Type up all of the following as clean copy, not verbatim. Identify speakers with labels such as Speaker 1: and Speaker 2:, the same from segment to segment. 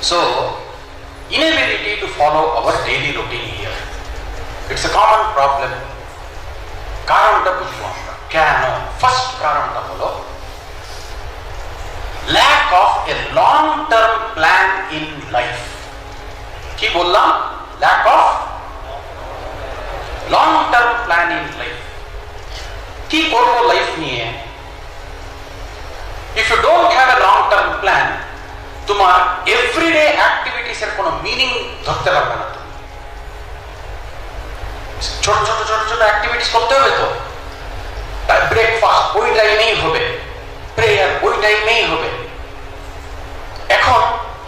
Speaker 1: So, inability to follow our daily routine here. It's a common problem. কারণটা বুঝবো আমরা কেন। ফার্স্ট কারণটা হলো lack of a long term plan in life. কি বললাম? lack of long term plan in life. কি করব লাইফ নিয়ে? if you don't have a long term plan, তোমার এভরিডে অ্যাক্টিভিটিস এর কোনো মিনিং ধরতে পারবে না। তুমি ছোট ছোট ছোট ছোট অ্যাক্টিভিটিস করতে হবে, তো ব্রেকফাস্ট ওই টাইমেই হবে, প্রেয়ার ওই টাইমেই হবে। এখন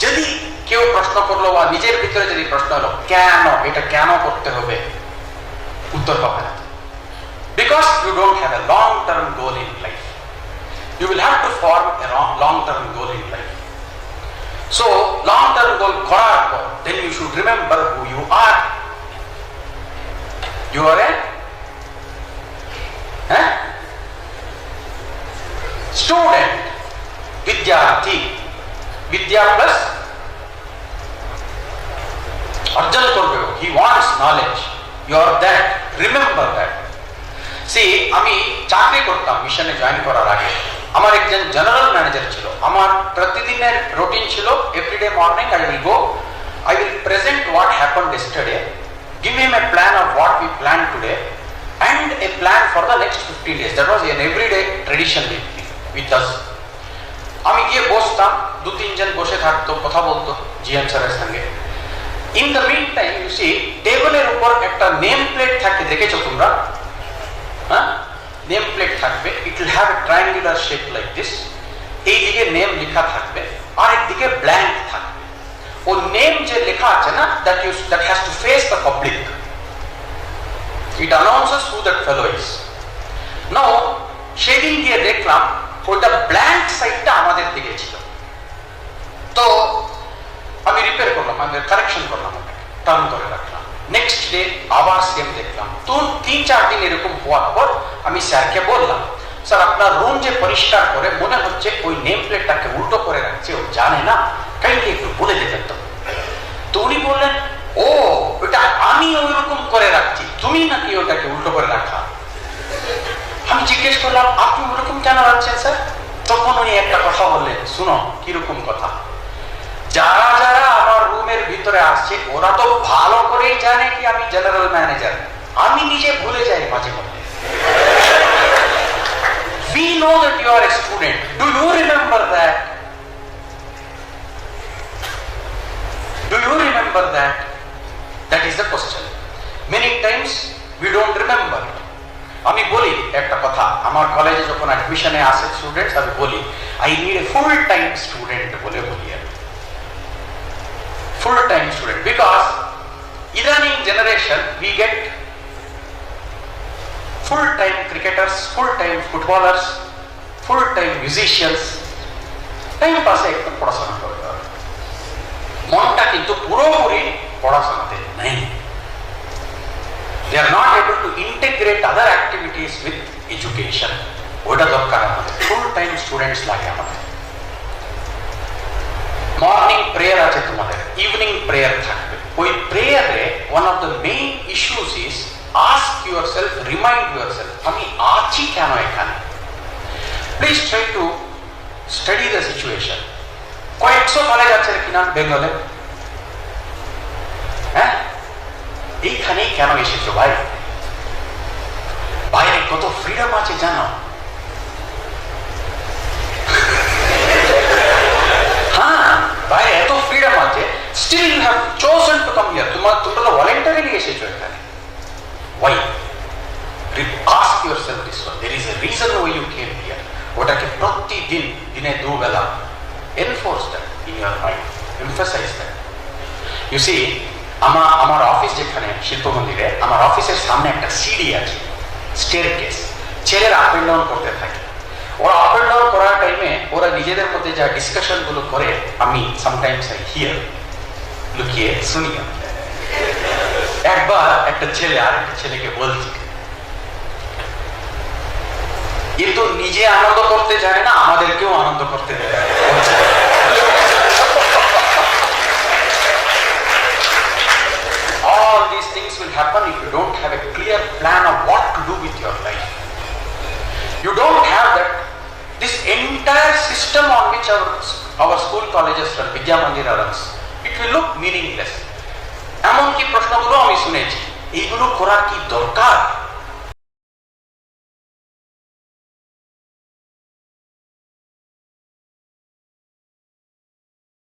Speaker 1: যদি কেউ প্রশ্ন করলো বা নিজের ভিতরে যদি প্রশ্ন হলো কেন এটা কেন করতে হবে, উত্তর পাবে না। Because you don't have a long term goal in life. You will have to form a long term goal in life. So, long-term goal করার পর, then you should remember who you are. You are a student, vidyarthi. Vidya plus arjan korbe. He wants knowledge. You are that. Remember that. See, আমি চাকরি করতাম মিশনে join করার আগে। আমার একজন জেনারেল ম্যানেজার ছিল। আমার প্রতিদিনের রুটিন ছিল everyday morning I will present what happened yesterday, give him a plan of what we planned today and a plan for the next 15 days. That was an everyday tradition with us. আমি গিয়ে বসতাম, দু তিনজন বসে থাকতো, কথা বলতো GM স্যারের সঙ্গে। In the mean time you see টেবিলের উপর একটা নেম প্লেট থাকে, দেখেছো তোমরা? হ্যাঁ, নেম প্লেট থাকবে। It will have a triangular shape like this. এই দিকে নেম লেখা থাকবে, আরেক দিকে ব্ল্যাঙ্ক থাকবে। ও নেম যে লেখা আছে না, that has to face the public. It announces who that fellow is. Now, সেদিন গিয়ে দেখলাম ওটা ব্ল্যাঙ্ক সাইডটা আমাদের দিকে ছিল। তো আমি রিপেয়ার করলাম, আমি কারেকশন করলাম, ওটাকে টার্ন করে রাখলাম। নেক্সট ডে আবার সেম দেখলাম। তো 3-4 দিন এরকম হওয়ার পর আমি স্যারকে বললাম, স্যার আপনার রুম যে পরিষ্কার করে মনে হচ্ছে ওই নেম প্লেটটাকে উল্টো করে রাখছে, ও জানে না, কাইন্ডলি একটু বলে দেবেন তো। তো উনি বললেন, ও ওটা আমি ওইরকম করে রাখছি, তুমি নাকি ওটাকে উল্টো করে রাখা। আমি জিজ্ঞেস করলাম, আপনি ওরকম কেন রাখছেন স্যার? তখন উনি একটা কথা বললেন, শুনো কিরকম কথা। যারা যারা আমার রুমের ভিতরে আসছে ওরা তো ভালো করেই জানে কি আমি জেনারেল ম্যানেজার, আমি নিজে ভুলে যাই মাঝে মধ্যে। We know that you are a student. Do you remember that? Do you remember that? That is the question. Many times we don't remember. আমি বলি একটা কথা, আমার কলেজে যখন অ্যাডমিশনে আসে স্টুডেন্টস, আমি বলি I need a full time student বলে বলি আমি। Full time student because ইদানিং generation we get full-time cricketers, full-time footballers, full-time musicians. Time পাসে একটু পড়াশোনা করতে হবে, মনটা কিন্তু পুরোপুরি পড়াশোনাতে নেই। They are not able to integrate other activities with education. ওটা দরকার আমাদের, ফুল-টাইম স্টুডেন্টস লাগে আমাদের। মর্নিং প্রেয়ার আছে তোমাদের, ইভিনিং প্রেয়ার থাকবে। ওই প্রেয়ারে one of the main issues is ask yourself, remind yourself, আমি আছি কেন এখানে। Please try to study the situation. কয়েকশো কলেজ আছে কিনা বেঙ্গলে, হ্যাঁ, এইখানেই কেন এসেছো ভাই? বাইরে কত ফ্রিডম আছে জানো? হ্যাঁ, বাইরে এত ফ্রিডম আছে, still you have chosen to come here. তোমরা তো ভলেন্টারিলি এসেছো এখানে। Why? Ask yourself this one. There is a reason why you came here. ওটাকে প্রতিদিন দিনে 2 বেলা enforce that in your mind. Emphasize that. You see, আমার office যেখানে শিল্প মন্দিরে, আমার অফিসের সামনে একটা সিঁড়ি আছে, স্টেয়ারকেস। ছেলেরা আপ এন্ড ডাউন করতে থাকে। ওরা আপ এন্ড ডাউন করার টাইমে ওরা নিজেদের মধ্যে যা ডিসকাশন গুলো করে, আমি সামটাইমস আই হিয়ার, লুকিয়ে শুনি। একবার একটা ছেলে আর একটা ছেলেকে বলছে, এ তো নিজে আনন্দ করতে জানে না, আমাদেরকেও আনন্দ করতে দেয়। Vidya Mandira runs, it will look meaningless. এমনকি প্রশ্নগুলো আমি শুনেছি, এইগুলো করা কি দরকার?